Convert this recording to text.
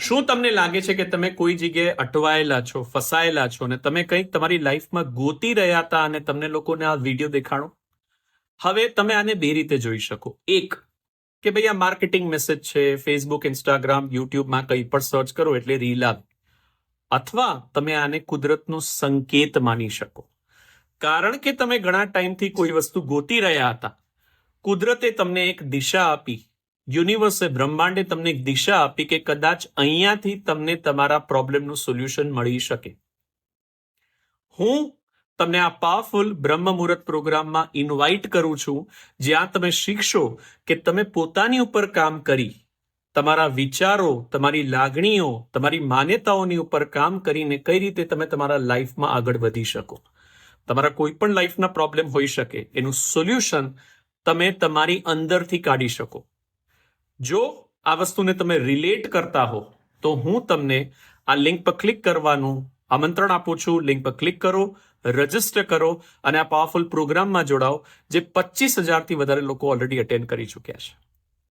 શું તમને લાગે છે કે તમે કોઈ જગ્યાએ અટવાયેલા છો, ફસાયેલા છો અને તમે કંઈક તમારી લાઈફમાં ગોતી રહ્યા હતા અને તમને લોકોને આ વિડીયો દેખાડો? હવે તમે આને બે રીતે જોઈ શકો. એક, કે ભાઈ આ માર્કેટિંગ મેસેજ છે, ફેસબુક, ઇન્સ્ટાગ્રામ, યુટ્યુબમાં કંઈ પણ સર્ચ કરો એટલે રીલ આવે. અથવા તમે આને કુદરતનો સંકેત માની શકો. કારણ કે તમે ઘણા ટાઈમથી કોઈ વસ્તુ ગોતી રહ્યા હતા. કુદરતે તમને એક દિશા આપી, યુનિવર્સે, બ્રહ્માંડે તમને એક દિશા આપી કે કદાચ અહીંયાથી તમને તમારા પ્રોબ્લેમનું સોલ્યુશન મળી શકે. હું તમને આ પાવરફુલ બ્રહ્મ મુહૂર્ત પ્રોગ્રામમાં ઇન્વાઇટ કરું છું, જ્યાં તમે શીખશો કે તમે પોતાની ઉપર કામ કરી, તમારા વિચારો, તમારી લાગણીઓ, તમારી માન્યતાઓની ઉપર કામ કરીને કઈ રીતે તમે તમારા લાઈફમાં આગળ વધી શકો. તમારા કોઈ પણ લાઈફના પ્રોબ્લેમ હોઈ શકે, એનું સોલ્યુશન તમે તમારી અંદરથી કાઢી શકો. જો આ વસ્તુને તમે રિલેટ કરતા હો તો હું તમને આ લિંક પર ક્લિક કરવાનું આમંત્રણ આપું છું. લિંક પર ક્લિક કરો, રજીસ્ટર કરો અને આ પાવરફુલ પ્રોગ્રામમાં જોડાઓ, જે 25,000થી વધારે લોકો ઓલરેડી અટેન્ડ કરી ચૂક્યા છે.